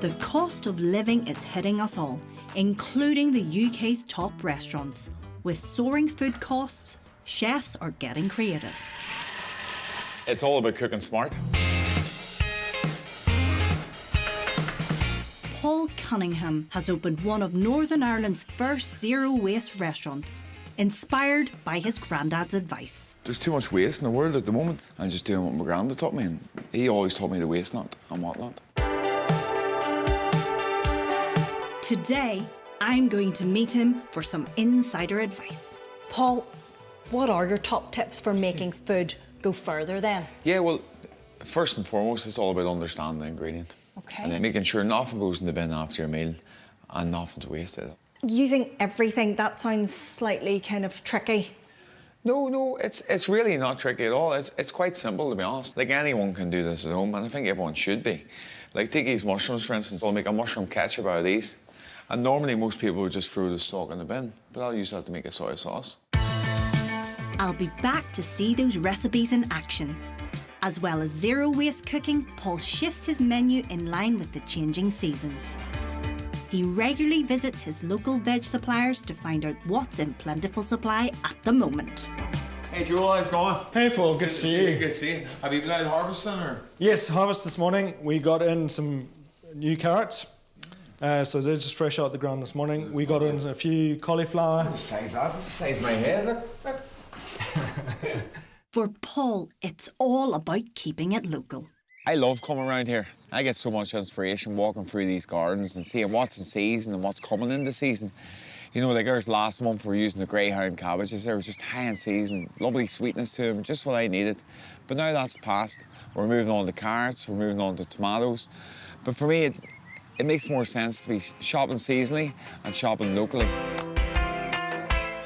The cost of living is hitting us all, including the UK's top restaurants. With soaring food costs, chefs are getting creative. It's all about cooking smart. Paul Cunningham has opened one of Northern Ireland's first zero-waste restaurants, inspired by his granddad's advice. There's too much waste in the world at the moment. I'm just doing what my granddad taught me, and he always taught me to waste not and what not. Today, I'm going to meet him for some insider advice. Paul, what are your top tips for making food go further then? Yeah, well, first and foremost, it's all about understanding the ingredient. Okay. And then making sure nothing goes in the bin after your meal and nothing's wasted. Using everything, that sounds slightly kind of tricky. No, it's really not tricky at all. It's quite simple, to be honest. Like, anyone can do this at home, and I think everyone should be. Like, take these mushrooms, for instance. I'll make a mushroom ketchup out of these. And normally most people would just throw the stalk in the bin, but I'll use that to make a soy sauce. I'll be back to see those recipes in action. As well as zero-waste cooking, Paul shifts his menu in line with the changing seasons. He regularly visits his local veg suppliers to find out what's in plentiful supply at the moment. Hey Joel, how's it going? Hey Paul, good to see you. Good to see you. Have you been out harvesting or? Yes, harvest this morning. We got in some new carrots. So they're just fresh out the ground this morning. We got in a few cauliflower. The size of that, the size of my head, look. For Paul, it's all about keeping it local. I love coming around here. I get so much inspiration walking through these gardens and seeing what's in season and what's coming into season. You know, like ours last month, we were using the greyhound cabbages. They were just high in season, lovely sweetness to them, just what I needed. But now that's past. We're moving on to carrots, we're moving on to tomatoes. But for me, it makes more sense to be shopping seasonally and shopping locally.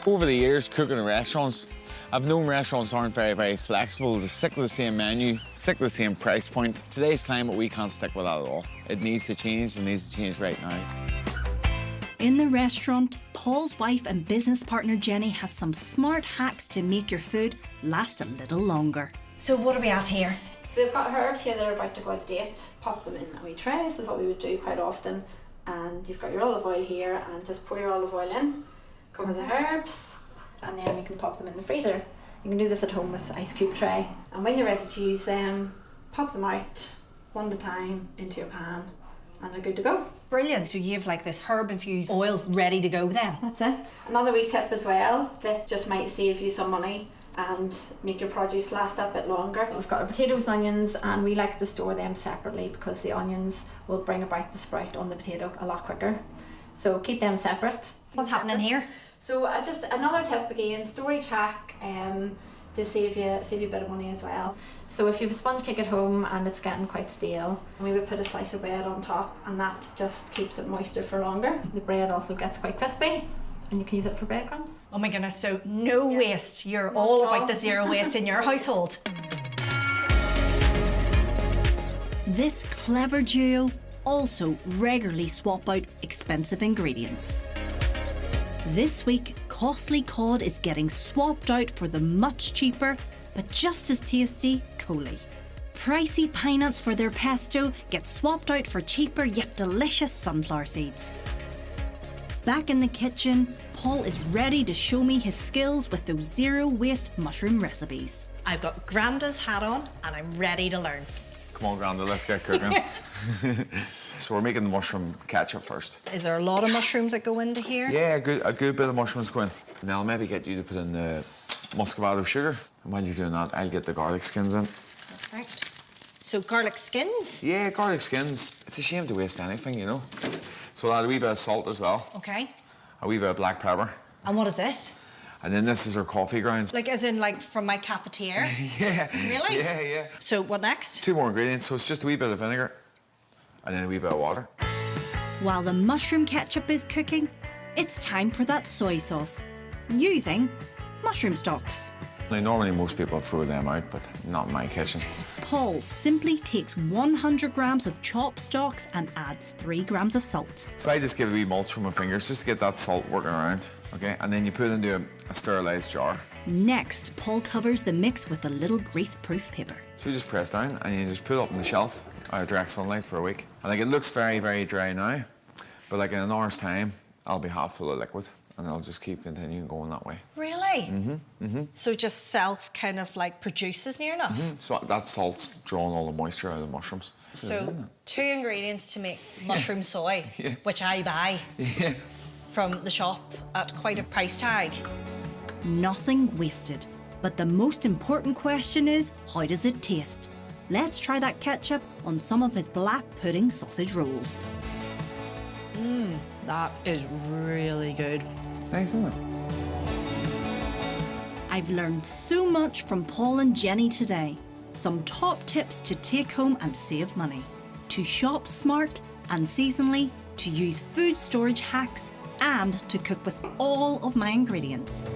Over the years, cooking in restaurants, I've known restaurants aren't very flexible. They stick to the same menu, stick to the same price point. Today's climate, we can't stick with that at all. It needs to change, it needs to change right now. In the restaurant, Paul's wife and business partner Jenny has some smart hacks to make your food last a little longer. So what are we at here? So we've got herbs here that are about to go out of date. Pop them in a wee tray, this is what we would do quite often. And you've got your olive oil here, and just pour your olive oil in, cover the herbs, and then we can pop them in the freezer. You can do this at home with ice cube tray. And when you're ready to use them, pop them out one at a time into your pan, and they're good to go. Brilliant, so you have like this herb infused oil ready to go then. That's it. Another wee tip as well that just might save you some money and make your produce last a bit longer. We've got our potatoes and onions, and we like to store them separately because the onions will bring about the sprout on the potato a lot quicker. So keep them separate. What's happening here? So just another tip again, storage hack to save you a bit of money as well. So if you have a sponge cake at home and it's getting quite stale, we would put a slice of bread on top, and that just keeps it moister for longer. The bread also gets quite crispy, and you can use it for breadcrumbs. Oh my goodness, so no waste. You're all about the zero waste in your household. This clever duo also regularly swap out expensive ingredients. This week, costly cod is getting swapped out for the much cheaper, but just as tasty, collie. Pricey pine nuts for their pesto get swapped out for cheaper yet delicious sunflower seeds. Back in the kitchen, Paul is ready to show me his skills with those zero-waste mushroom recipes. I've got Granda's hat on and I'm ready to learn. Come on, Granda, let's get cooking. So we're making the mushroom ketchup first. Is there a lot of mushrooms that go into here? Yeah, a good bit of mushrooms go in. Now I'll maybe get you to put in the muscovado sugar. And while you're doing that, I'll get the garlic skins in. Perfect. So garlic skins? Yeah, garlic skins. It's a shame to waste anything, you know. So we'll add a wee bit of salt as well. Okay. A wee bit of black pepper. And what is this? And then this is our coffee grounds. Like as in like from my cafetiere? Yeah. Really? Yeah. So what next? 2 more ingredients. So it's just a wee bit of vinegar and then a wee bit of water. While the mushroom ketchup is cooking, it's time for that soy sauce, using mushroom stalks. Now, normally most people throw them out, but not in my kitchen. Paul simply takes 100 grams of chopped stalks and adds 3 grams of salt. So I just give a wee mulch from my fingers just to get that salt working around, okay? And then you put it into a sterilised jar. Next, Paul covers the mix with a little grease-proof paper. So you just press down and you just put it up on the shelf out of direct sunlight for a week. And like, it looks very, very dry now, but like in an hour's time, I'll be half full of liquid and I'll just keep continuing going that way. Really? So just self kind of like produces near enough? So that salt's drawing all the moisture out of the mushrooms. So 2 ingredients to make mushroom soy, Yeah. which I buy Yeah. from the shop at quite a price tag. Nothing wasted. But the most important question is, how does it taste? Let's try that ketchup on some of his black pudding sausage rolls. That is really good. It's nice, isn't it? I've learned so much from Paul and Jenny today. Some top tips to take home and save money. To shop smart and seasonally, to use food storage hacks, and to cook with all of my ingredients.